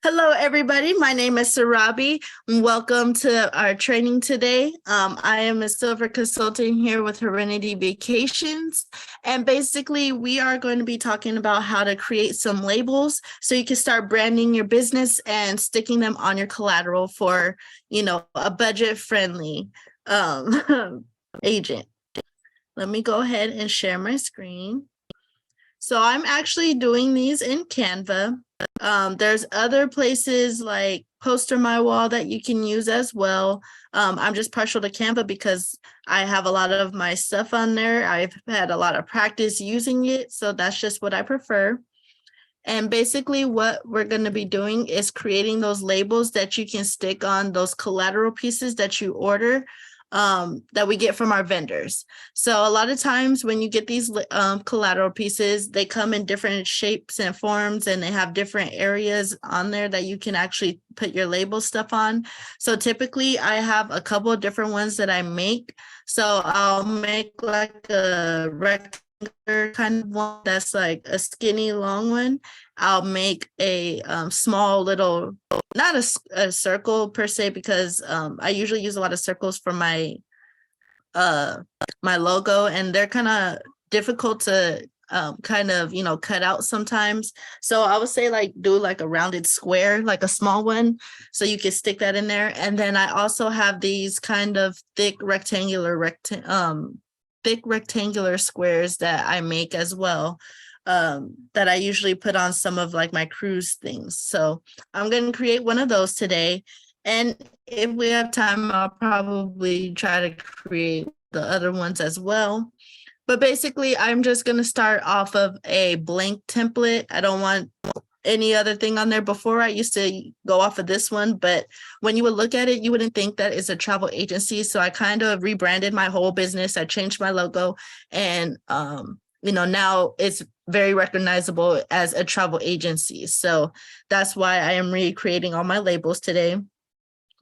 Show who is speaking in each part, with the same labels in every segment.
Speaker 1: Hello, everybody. My name is Sarabi. Welcome to our training today. I am a silver consultant here with Serenity Vacations. And basically, we are going to be talking about how to create some labels so you can start branding your business and sticking them on your collateral for, a budget-friendly agent. Let me go ahead and share my screen. So I'm actually doing these in Canva. There's other places like Poster My Wall that you can use as well. I'm just partial to Canva because I have a lot of my stuff on there. I've had a lot of practice using it, so that's just what I prefer. And basically what we're going to be doing is creating those labels that you can stick on those collateral pieces that you order that we get from our vendors. So a lot of times when you get these collateral pieces, they come in different shapes and forms, and they have different areas on there that you can actually put your label stuff on. So typically I have a couple of different ones that I make. So I'll make like a rectangular kind of one that's like a skinny long one. I'll make a small little, not a circle per se, because I usually use a lot of circles for my my logo, and they're kind of difficult to cut out sometimes. So I would say like do like a rounded square, like a small one, so you can stick that in there. And then I also have these kind of thick rectangular squares that I make as well, that I usually put on some of like my cruise things. So I'm going to create one of those today. And if we have time, I'll probably try to create the other ones as well. But basically, I'm just going to start off of a blank template. I don't want any other thing on there. Before, I used to go off of this one, but when you would look at it, you wouldn't think that it's a travel agency. So I kind of rebranded my whole business. I changed my logo, and now it's very recognizable as a travel agency. So that's why I am recreating all my labels today.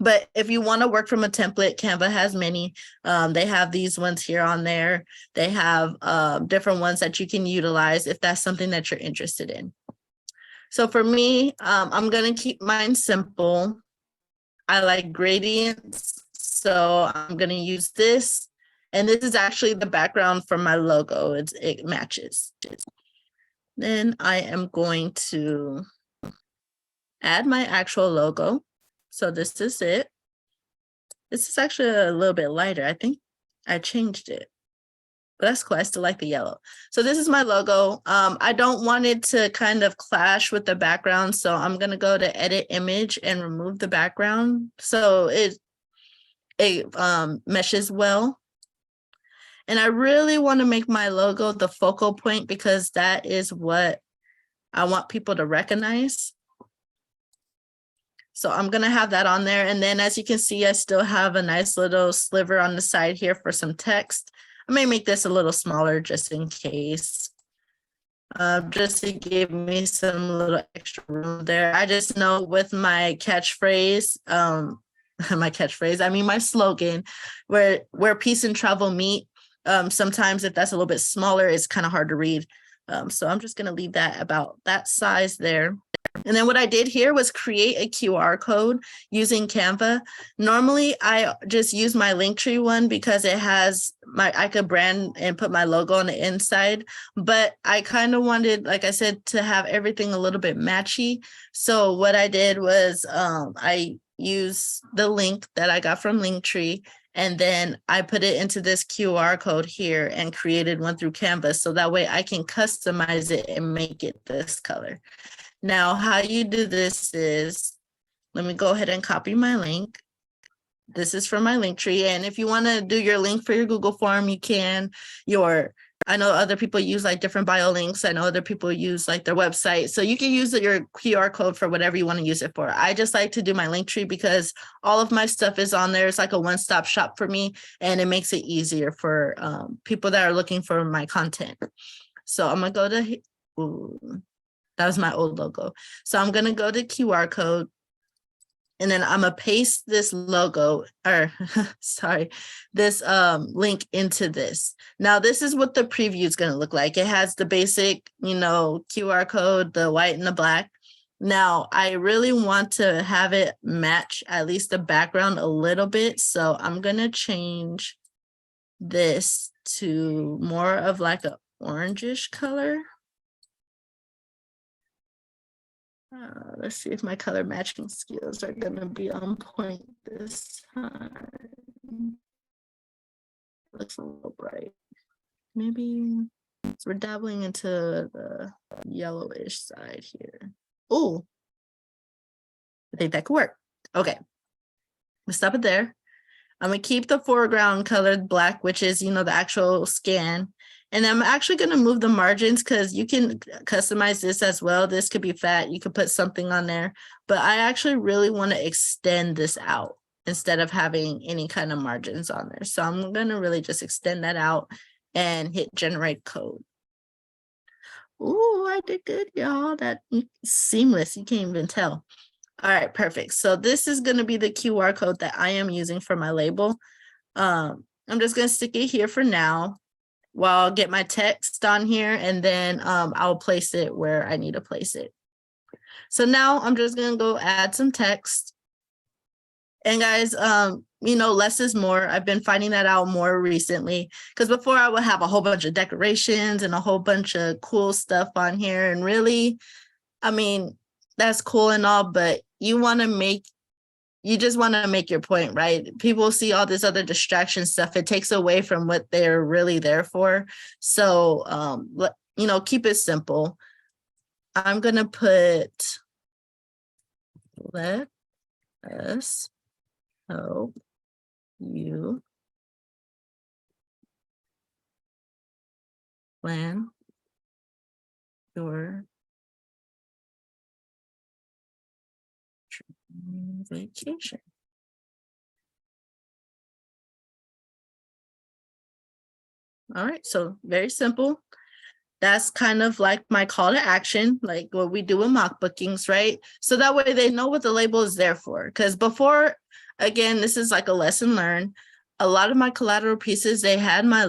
Speaker 1: But if you want to work from a template, Canva has many. They have these ones here on there. They have different ones that you can utilize if that's something that you're interested in. So for me, I'm going to keep mine simple. I like gradients, so I'm going to use this. And this is actually the background for my logo. It matches. Then I am going to add my actual logo. So this is it. This is actually a little bit lighter. I think I changed it, but that's cool. I still like the yellow. So this is my logo. I don't want it to kind of clash with the background. So I'm going to go to edit image and remove the background, so it meshes well. And I really want to make my logo the focal point because that is what I want people to recognize. So I'm going to have that on there. And then as you can see, I still have a nice little sliver on the side here for some text. I may make this a little smaller just in case, just to give me some little extra room there. I just know with my catchphrase, my slogan, where peace and travel meet, sometimes if that's a little bit smaller, it's kind of hard to read. So I'm just going to leave that about that size there. And then what I did here was create a QR code using Canva. Normally, I just use my Linktree one because it has I could brand and put my logo on the inside. But I kind of wanted, like I said, to have everything a little bit matchy. So what I did was I used the link that I got from Linktree, and then I put it into this QR code here and created one through Canva. So that way I can customize it and make it this color. Now, how you do this is, let me go ahead and copy my link. This is from my Linktree. And if you want to do your link for your Google form, you can. I know other people use like different bio links. I know other people use like their website. So you can use your QR code for whatever you want to use it for. I just like to do my Linktree because all of my stuff is on there. It's like a one-stop shop for me, and it makes it easier for people that are looking for my content. So I'm going to go to, that was my old logo. So I'm going to go to QR code, and then I'm going to paste this logo, or sorry, this link into this. Now, this is what the preview is going to look like. It has the basic, QR code, the white and the black. Now, I really want to have it match at least the background a little bit. So I'm going to change this to more of like a orangish color. Let's see if my color matching skills are going to be on point this time. Looks a little bright. Maybe so we're dabbling into the yellowish side here. Oh, I think that could work. Okay, let's stop it there. I'm gonna keep the foreground colored black, which is, the actual scan. And I'm actually gonna move the margins because you can customize this as well. This could be fat, you could put something on there, but I actually really want to extend this out instead of having any kind of margins on there. So I'm gonna really just extend that out and hit generate code. Ooh, I did good, y'all. That seamless, you can't even tell. All right, perfect. So this is going to be the QR code that I am using for my label. I'm just going to stick it here for now while I'll get my text on here, and then I'll place it where I need to place it. So now I'm just going to go add some text. And guys, less is more. I've been finding that out more recently, because before I would have a whole bunch of decorations and a whole bunch of cool stuff on here. And really, I mean, that's cool and all, but you just want to make your point, right? People see all this other distraction stuff. It takes away from what they're really there for. So, keep it simple. I'm going to put, let us help you plan your vacation. All right, so very simple. That's kind of like my call to action, like what we do with mock bookings, right? So that way they know what the label is there for. Because before, again, this is like a lesson learned. A lot of my collateral pieces, they had my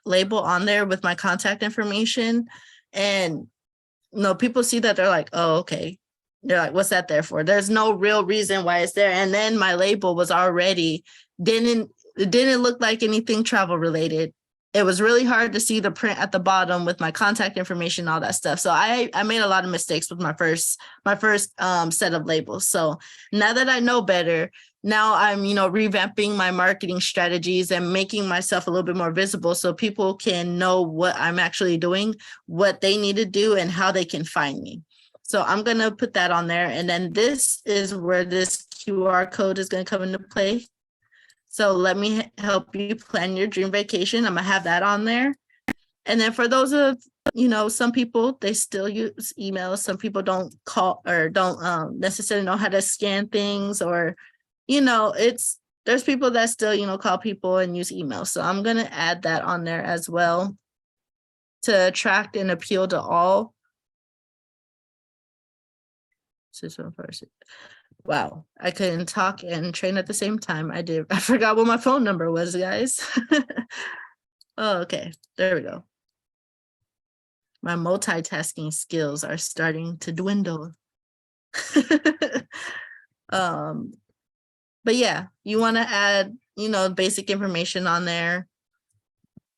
Speaker 1: label on there with my contact information. And people see that, they're like, oh, okay. They're like, what's that there for? There's no real reason why it's there. And then my label was already, didn't look like anything travel related. It was really hard to see the print at the bottom with my contact information, all that stuff. So I made a lot of mistakes with my first set of labels. So now that I know better, now I'm, revamping my marketing strategies and making myself a little bit more visible so people can know what I'm actually doing, what they need to do, and how they can find me. So I'm going to put that on there. And then this is where this QR code is going to come into play. So let me help you plan your dream vacation. I'm going to have that on there. And then for those of, some people, they still use emails. Some people don't call or don't necessarily know how to scan things, or, there's people that still, call people and use email. So I'm going to add that on there as well to attract and appeal to all. Wow, I couldn't talk and train at the same time. I forgot what my phone number was, guys. Oh, okay, there we go. My multitasking skills are starting to dwindle. But yeah, you want to add, basic information on there.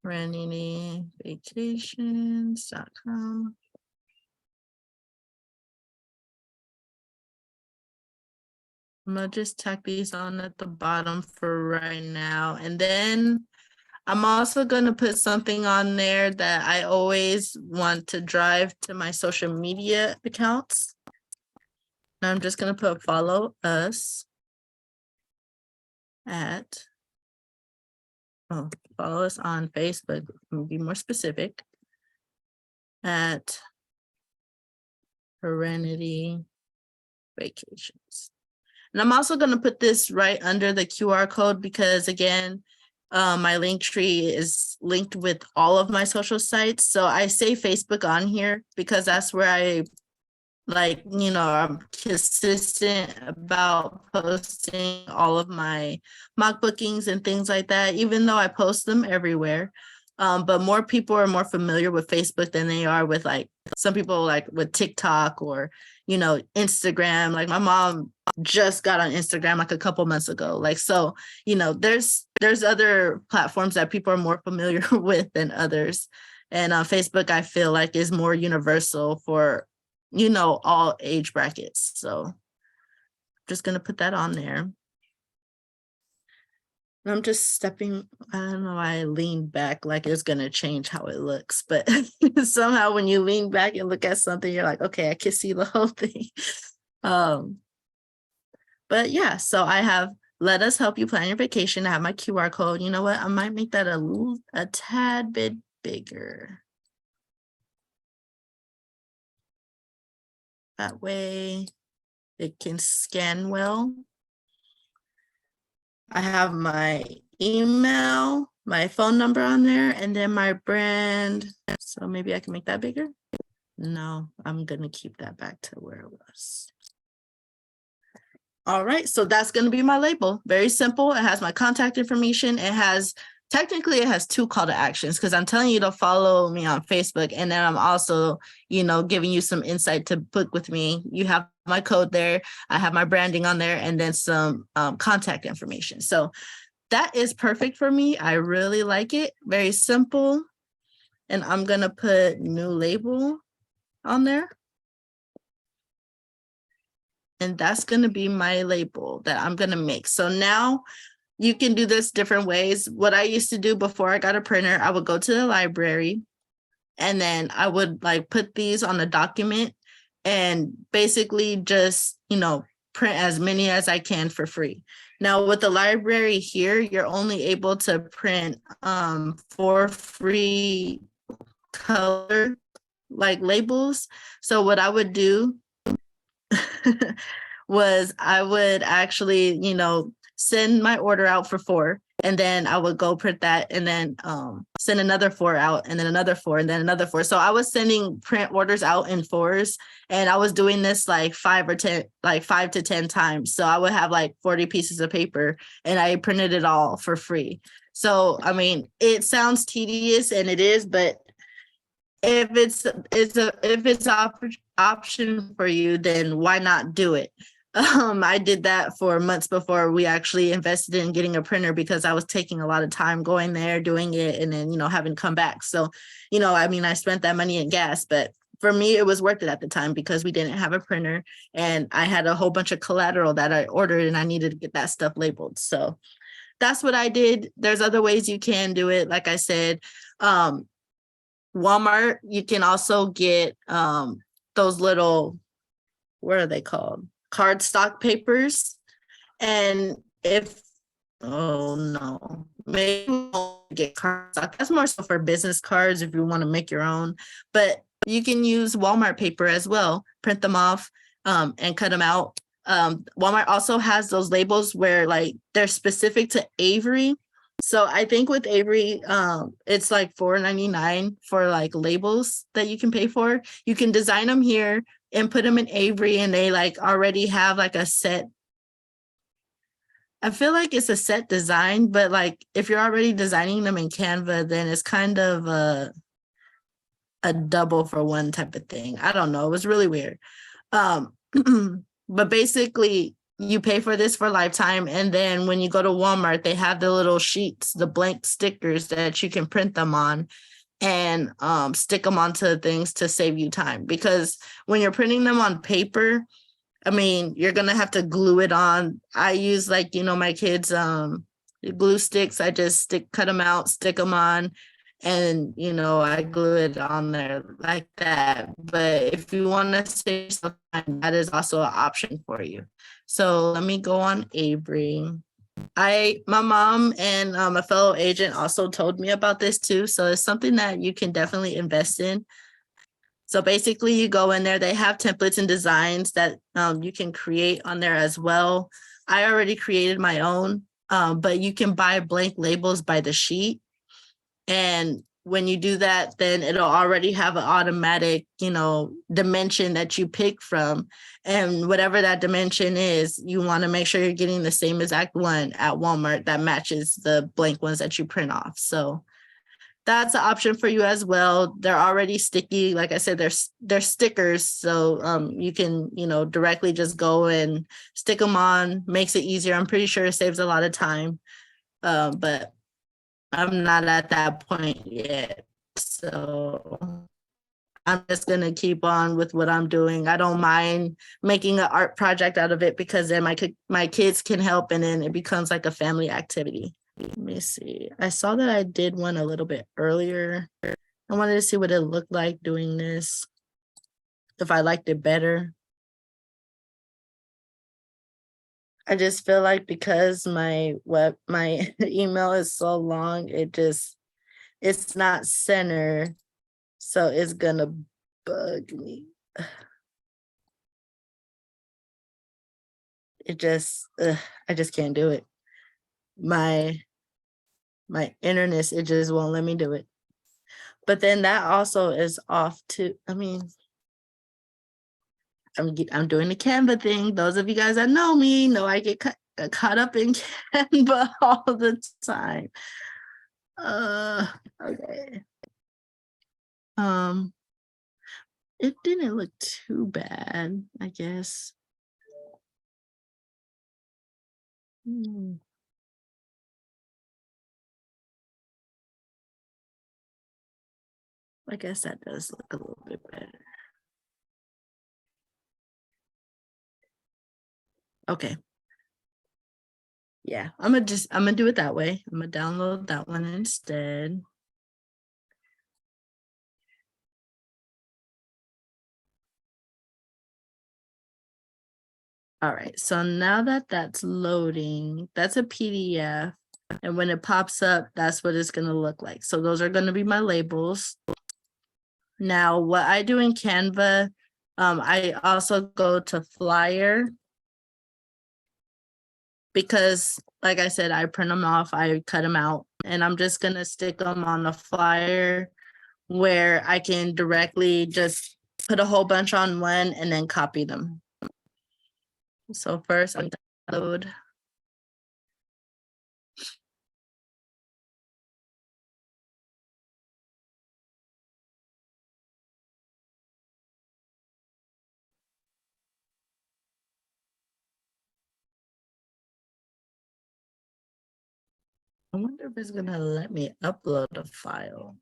Speaker 1: RanityVacations.com. I'm gonna just tack these on at the bottom for right now. And then I'm also gonna put something on there that I always want to drive to my social media accounts. And I'm just gonna put follow us follow us on Facebook, be more specific, at Serenity Vacations. And I'm also going to put this right under the QR code because, again, my link tree is linked with all of my social sites. So I say Facebook on here because that's where I I'm consistent about posting all of my mock bookings and things like that, even though I post them everywhere. But more people are more familiar with Facebook than they are with like some people like with TikTok or, Instagram. Like my mom just got on Instagram like a couple months ago. Like, so, there's other platforms that people are more familiar with than others. And Facebook, I feel like is more universal for, all age brackets. So just going to put that on there. I'm just stepping, I don't know why I leaned back like it's going to change how it looks, but somehow when you lean back and look at something, you're like, okay, I can see the whole thing. But yeah, so I have, let us help you plan your vacation. I have my QR code. You know what? I might make that a tad bit bigger. That way it can scan well. I have my email, my phone number on there, and then my brand. So maybe I can make that bigger. No, I'm going to keep that back to where it was. All right, so that's going to be my label. Very simple. It has my contact information. It has 2 call to actions because I'm telling you to follow me on Facebook. And then I'm also, giving you some insight to book with me. You have my code there. I have my branding on there and then some contact information. So that is perfect for me. I really like it. Very simple. And I'm going to put new label on there. And that's going to be my label that I'm going to make. So now you can do this different ways. What I used to do before I got a printer, I would go to the library and then I would like put these on a document and basically just, print as many as I can for free. Now with the library here, you're only able to print 4 free color like labels. So what I would do was I would actually, send my order out for 4 and then I would go print that and then send another 4 out and then another 4 and then another 4. So I was sending print orders out in 4s and I was doing this like 5 to 10 times. So I would have like 40 pieces of paper and I printed it all for free. So, I mean, it sounds tedious and it is, but if it's option for you, then why not do it? I did that for months before we actually invested in getting a printer because I was taking a lot of time going there, doing it, and then, having to come back. So, I spent that money in gas, but for me, it was worth it at the time because we didn't have a printer and I had a whole bunch of collateral that I ordered and I needed to get that stuff labeled. So that's what I did. There's other ways you can do it. Like I said, Walmart, you can also get those little, what are they called? Cardstock papers. And oh no, maybe we'll get cardstock. That's more so for business cards if you want to make your own. But you can use Walmart paper as well, print them off and cut them out. Walmart also has those labels where like they're specific to Avery. So I think with Avery, it's like $4.99 for like labels that you can pay for. You can design them here and put them in Avery and they like already have like a set. I feel like it's a set design, but like if you're already designing them in Canva, then it's kind of a double for one type of thing. I don't know. It was really weird. But basically you pay for this for lifetime. And then when you go to Walmart, they have the little sheets, the blank stickers that you can print them on and stick them onto things to save you time. Because when you're printing them on paper, I mean, you're going to have to glue it on. I use like, my kids' glue sticks. I just cut them out, stick them on, and, I glue it on there like that. But if you want to save some time, that is also an option for you. So let me go on Avery. My mom and a fellow agent also told me about this too. So it's something that you can definitely invest in. So basically you go in there, they have templates and designs that you can create on there as well. I already created my own, but you can buy blank labels by the sheet. And when you do that, then it'll already have an automatic, dimension that you pick from. And whatever that dimension is, you want to make sure you're getting the same exact one at Walmart that matches the blank ones that you print off. So that's an option for you as well. They're already sticky. Like I said, they're stickers. So you can, directly just go and stick them on, makes it easier. I'm pretty sure it saves a lot of time. But I'm not at that point yet. So I'm just gonna keep on with what I'm doing. I don't mind making an art project out of it because then my kids can help and then it becomes like a family activity. Let me see. I saw that I did one a little bit earlier. I wanted to see what it looked like doing this, if I liked it better. I just feel like because my email is so long, it's not centered. So it's gonna bug me. I just can't do it. My internet, it just won't let me do it. But then that also is off too. I mean, I'm doing the Canva thing. Those of you guys that know me know I get caught up in Canva all the time. Uh, okay. Um, it didn't look too bad, I guess. Hmm. I guess that does look a little bit better. Okay. Yeah, I'm gonna do it that way. I'm gonna download that one instead. All right, so now that that's loading, that's a PDF. And when it pops up, that's what it's gonna look like. So those are gonna be my labels. Now, what I do in Canva, I also go to Flyer because, like I said, I print them off, I cut them out, and I'm just gonna stick them on the flyer where I can directly just put a whole bunch on one and then copy them. So first I'm download. I wonder if it's gonna let me upload a file.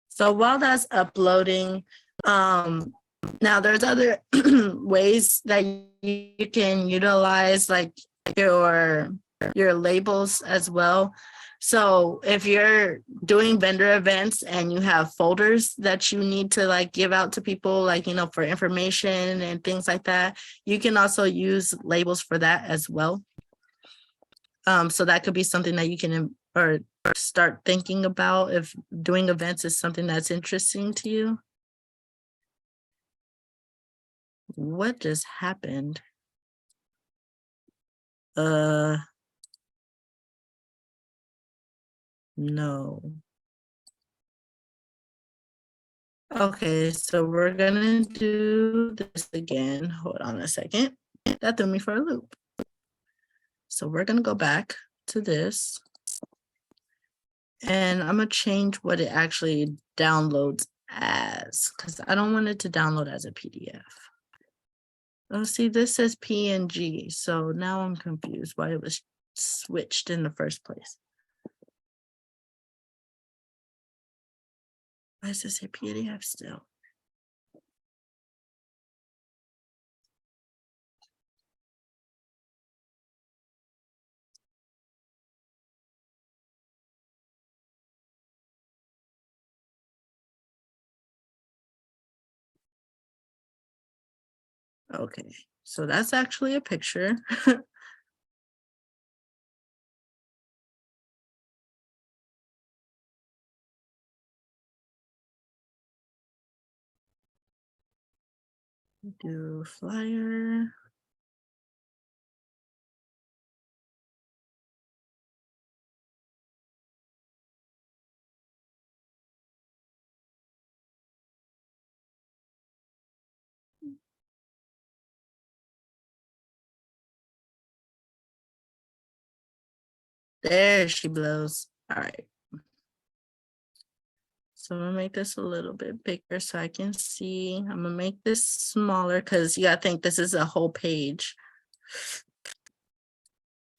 Speaker 1: So while that's uploading, now there's other ways that you can utilize like your labels as well. So if you're doing vendor events and you have folders that you need to like give out to people, like, for information and things like that, you can also use labels for that as well. So that could be something that you can or start thinking about if doing events is something that's interesting to you. What just happened? No. Okay, so we're gonna do this again. Hold on a second. That threw me for a loop. So we're gonna go back to this. And I'm gonna change what it actually downloads as, because I don't want it to download as a PDF. Oh, see, this says PNG, so now I'm confused why it was switched in the first place. Why does it say PDF still? Okay, so that's actually a picture. Do flyer. There she blows. All right. So I'm gonna make this a little bit bigger so I can see. I'm gonna make this smaller because you gotta think this is a whole page.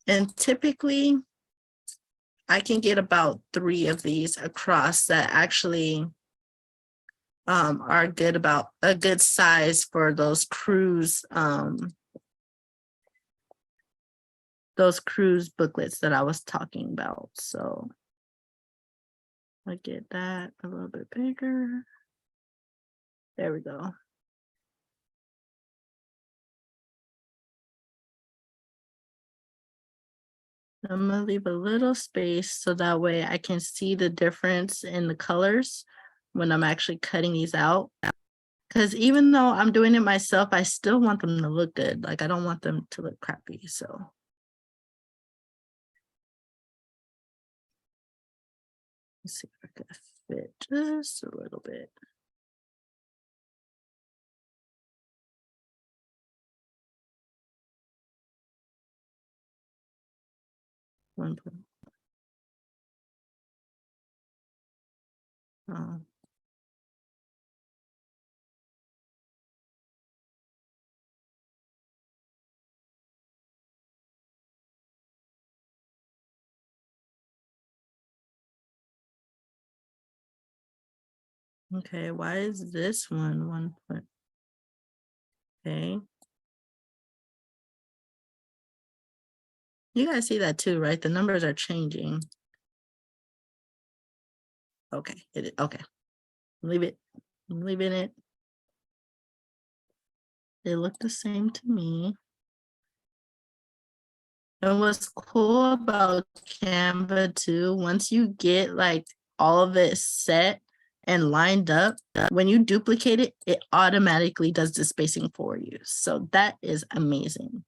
Speaker 1: And typically I can get about 3 of these across that actually are good, about a good size for those cruise booklets that I was talking about. So I get that a little bit bigger. There we go. I'm gonna leave a little space so that way I can see the difference in the colors when I'm actually cutting these out. Because even though I'm doing it myself, I still want them to look good. Like I don't want them to look crappy. So let's see if I can fit just a little bit. One point. Oh. Okay, why is this one 1 point? Okay. You guys see that too, right? The numbers are changing. Okay, okay. Leave it. I'm leaving it. They look the same to me. And what's cool about Canva too, once you get like all of it set and lined up, when you duplicate it, it automatically does the spacing for you. So that is amazing.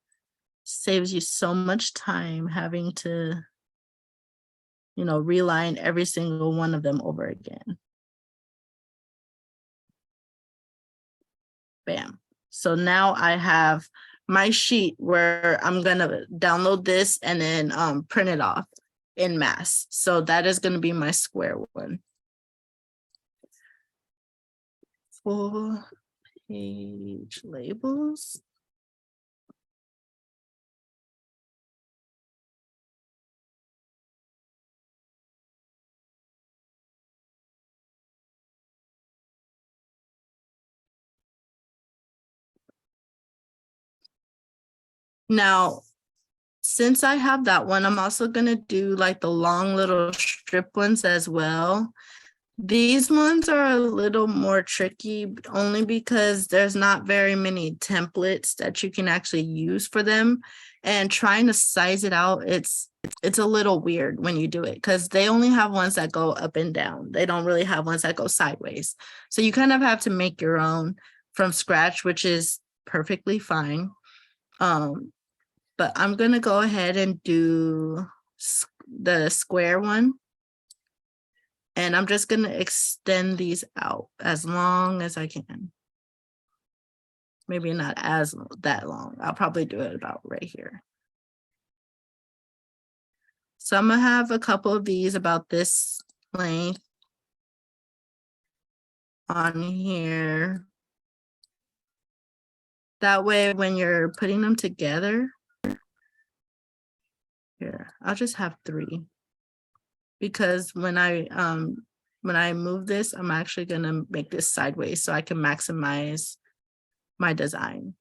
Speaker 1: Saves you so much time having to, reline every single one of them over again. Bam. So now I have my sheet where I'm gonna download this and then print it off in mass. So that is gonna be my square one. Full page labels. Now, since I have that one, I'm also gonna do like the long little strip ones as well. These ones are a little more tricky only because there's not very many templates that you can actually use for them, and trying to size it out, it's a little weird when you do it because they only have ones that go up and down. They don't really have ones that go sideways. So you kind of have to make your own from scratch, which is perfectly fine. But I'm gonna go ahead and do the square one. And I'm just going to extend these out as long as I can. Maybe not that long. I'll probably do it about right here. So I'm going to have a couple of these about this length on here. That way, when you're putting them together, here, I'll just have 3. Because when I move this, I'm actually going to make this sideways so I can maximize my design.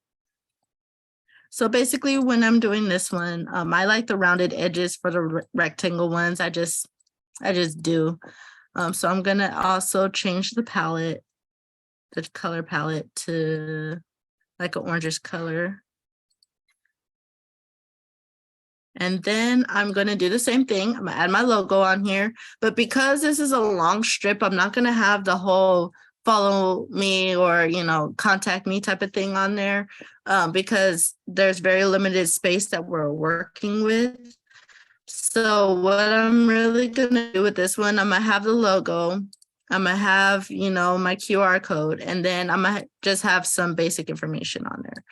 Speaker 1: So basically when I'm doing this one, I like the rounded edges for the rectangle ones. I just do. So I'm gonna also change the palette, the color palette to like an orangish color. And then I'm gonna do the same thing. I'm gonna add my logo on here, but because this is a long strip, I'm not gonna have the whole follow me or, contact me type of thing on there, because there's very limited space that we're working with. So what I'm really gonna do with this one, I'm gonna have the logo, I'm gonna have, my QR code, and then I'm gonna just have some basic information on there.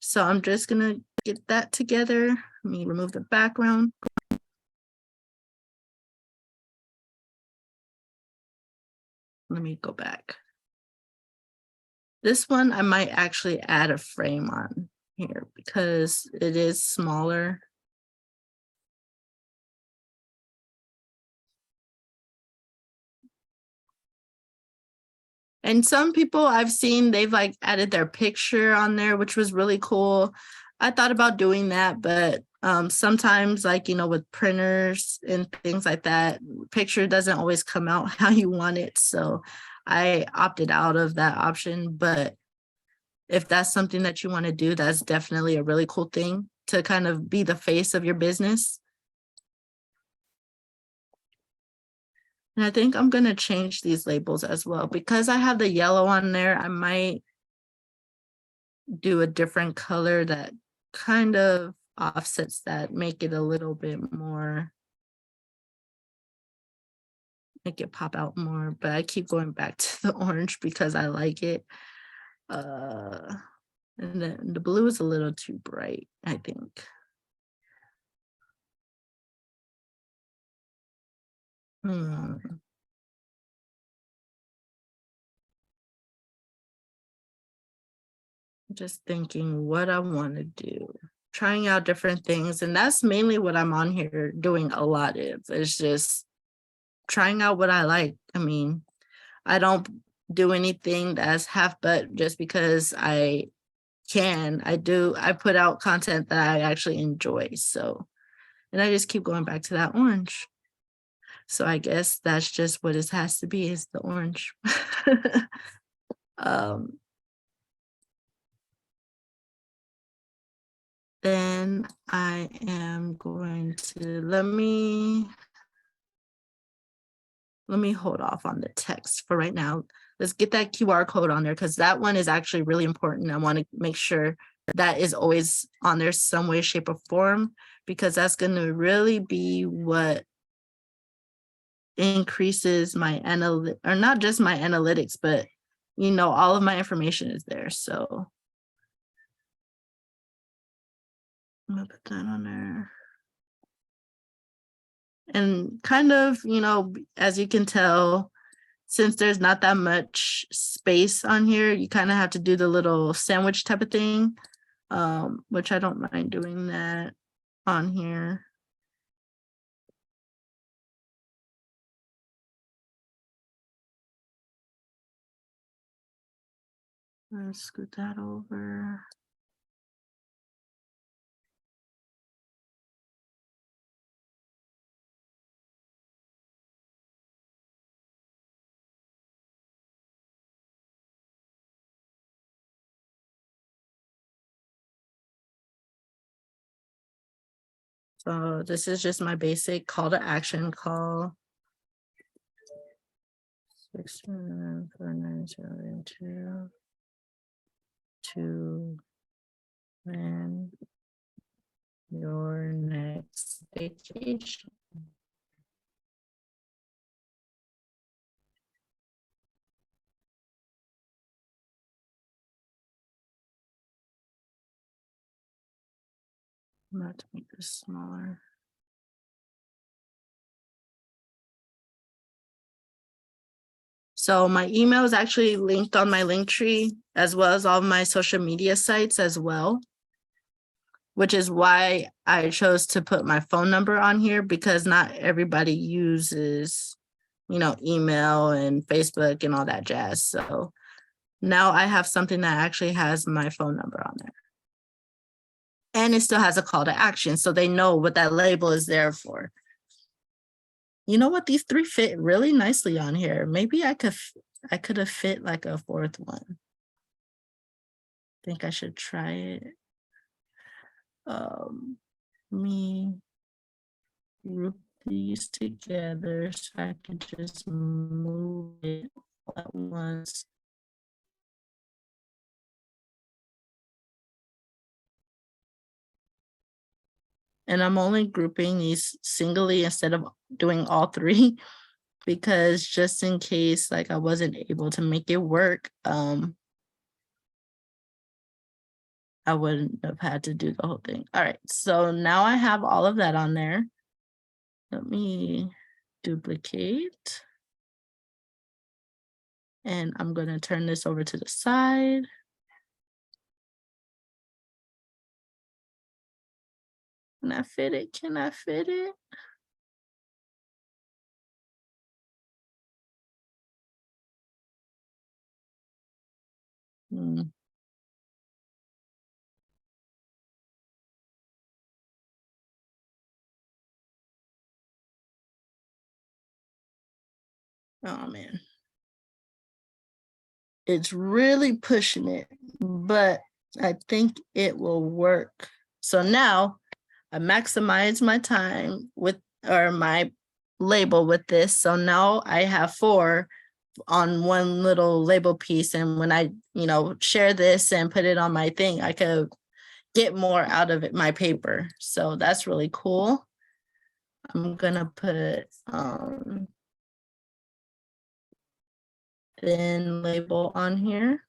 Speaker 1: So I'm just gonna get that together. Let me remove the background. let me go back. This one, I might actually add a frame on here because it is smaller. And some people I've seen, they've like added their picture on there, which was really cool. I thought about doing that, but sometimes like, with printers and things like that, picture doesn't always come out how you want it. So I opted out of that option. But if that's something that you want to do, that's definitely a really cool thing to kind of be the face of your business. And I think I'm going to change these labels as well. Because I have the yellow on there, I might do a different color that kind of offsets that, make it a little bit more, make it pop out more. But I keep going back to the orange because I like it. And then the blue is a little too bright, I think. Just thinking what I want to do, trying out different things. And that's mainly what I'm on here doing a lot of. It's just trying out what I like. I mean, I don't do anything that's half butt just because I can. I put out content that I actually enjoy. So, and I just keep going back to that orange. So I guess that's just what it has to be, is the orange. Then I am going to let me hold off on the text for right now. Let's get that QR code on there because that one is actually really important. I want to make sure that is always on there some way, shape, or form, because that's going to really be what increases my or not just my analytics, but all of my information is there. So I'm gonna put that on there. And kind of, as you can tell, since there's not that much space on here, you kind of have to do the little sandwich type of thing, which I don't mind doing that on here. Let's scoot that over. So this is just my basic call to action call. 64902 to plan your next vacation. I'm going to make this smaller. So my email is actually linked on my link tree, as well as all my social media sites as well, which is why I chose to put my phone number on here, because not everybody uses, email and Facebook and all that jazz. So now I have something that actually has my phone number on there. And it still has a call to action, so they know what that label is there for. You know what? These three fit really nicely on here. Maybe I could have fit like a fourth one. I think I should try it. Let me group these together so I can just move it all at once. And I'm only grouping these singly instead of doing all three, because just in case like I wasn't able to make it work, I wouldn't have had to do the whole thing. All right, so now I have all of that on there. Let me duplicate. And I'm going to turn this over to the side. Can I fit it? Can I fit it? Hmm. Oh man. It's really pushing it, but I think it will work. So now I maximize my time with, or my label with this. So now I have 4 on one little label piece. And when I, share this and put it on my thing, I could get more out of it, my paper. So that's really cool. I'm gonna put thin label on here.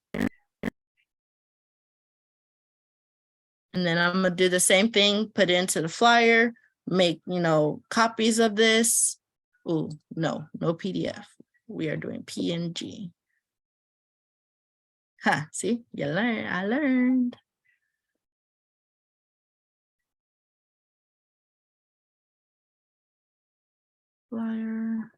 Speaker 1: And then I'm gonna do the same thing, put it into the flyer, make, copies of this. Oh, no PDF. We are doing PNG. See, I learned. Flyer.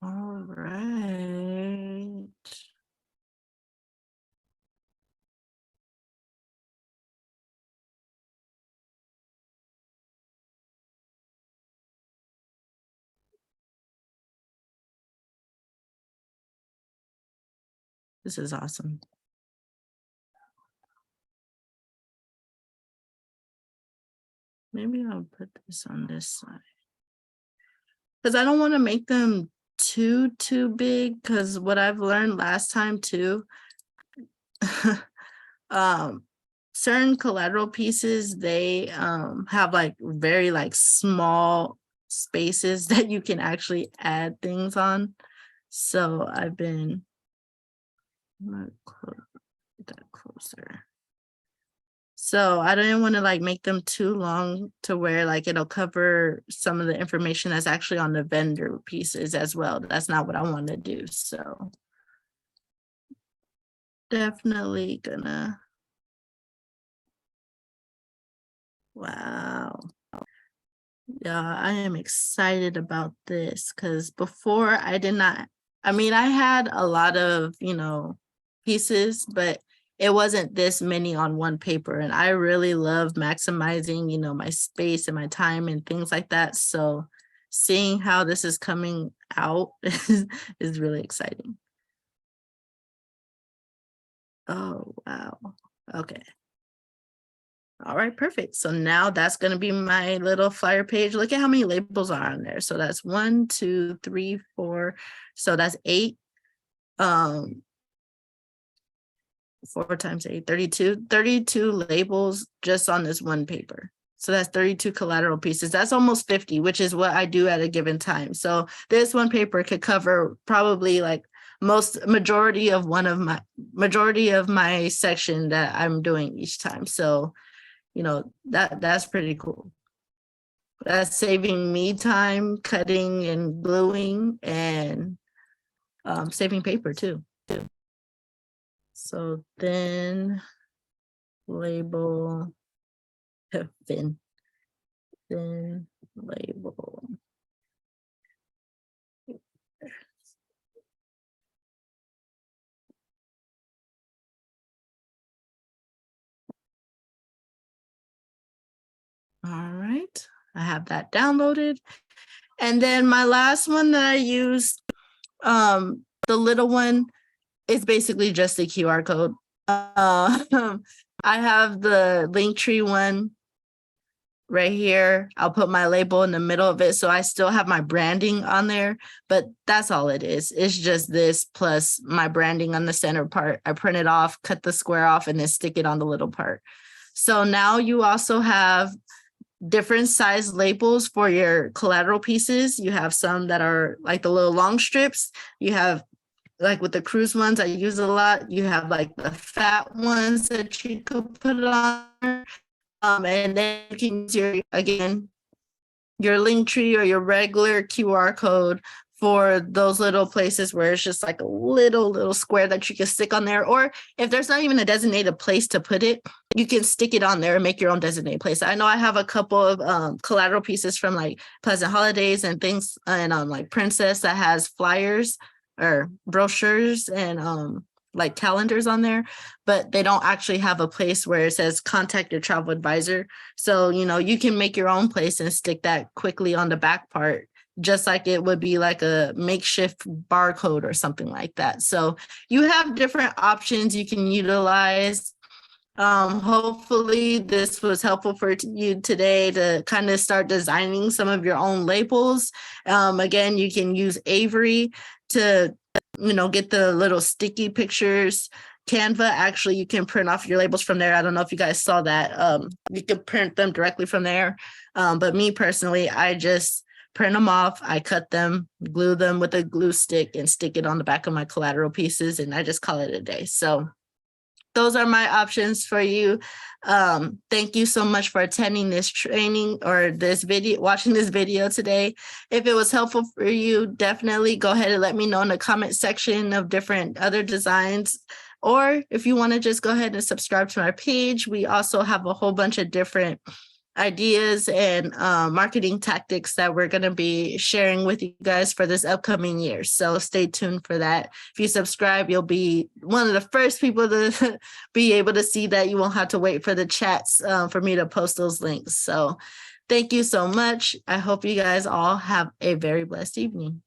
Speaker 1: All right. This is awesome. Maybe I'll put this on this side, because I don't want to make them too big, because what I've learned last time too, certain collateral pieces, they have like very like small spaces that you can actually add things on. So I've been, I'm gonna get that closer. So I didn't want to like make them too long to where like it'll cover some of the information that's actually on the vendor pieces as well. That's not what I want to do. So definitely gonna, wow. Yeah, I am excited about this because before I did not, I mean, I had a lot of, pieces, but it wasn't this many on one paper. And I really love maximizing, my space and my time and things like that. So seeing how this is coming out is really exciting. Oh, wow. Okay. All right, perfect. So now that's going to be my little flyer page. Look at how many labels are on there. So that's 1, 2, 3, 4. So that's 8. 4 times 8, 32 labels just on this one paper. So that's 32 collateral pieces. That's almost 50, which is what I do at a given time. So this one paper could cover probably like majority of my section that I'm doing each time. So that's pretty cool. That's saving me time cutting and gluing, and saving paper too. So then label, thin label. All right, I have that downloaded. And then my last one that I used, the little one, is basically just a QR code. I have the Linktree one right here. I'll put my label in the middle of it, so I still have my branding on there, but that's all it is. It's just this plus my branding on the center part. I print it off, cut the square off, and then stick it on the little part. So now you also have different size labels for your collateral pieces. You have some that are like the little long strips. You have like with the cruise ones I use a lot. You have like the fat ones that you could put on. And then you can use your link tree or your regular QR code for those little places where it's just like a little square that you can stick on there. Or if there's not even a designated place to put it, you can stick it on there and make your own designated place. I know I have a couple of collateral pieces from like Pleasant Holidays and things, and like Princess that has flyers or brochures and like calendars on there, but they don't actually have a place where it says contact your travel advisor. So, you can make your own place and stick that quickly on the back part, just like it would be like a makeshift barcode or something like that. So you have different options you can utilize. Hopefully this was helpful for you today to kind of start designing some of your own labels. Again, you can use Avery to, get the little sticky pictures. Canva, actually, you can print off your labels from there. I don't know if you guys saw that. You can print them directly from there. But me personally, I just print them off. I cut them, glue them with a glue stick, and stick it on the back of my collateral pieces, and I just call it a day. So those are my options for you. Thank you so much for attending this training or this video, watching this video today. If it was helpful for you, definitely go ahead and let me know in the comment section of different other designs. Or if you want to just go ahead and subscribe to my page, we also have a whole bunch of different ideas and marketing tactics that we're going to be sharing with you guys for this upcoming year. So stay tuned for that. If you subscribe, you'll be one of the first people to be able to see that. You won't have to wait for the chats for me to post those links. So thank you so much. I hope you guys all have a very blessed evening.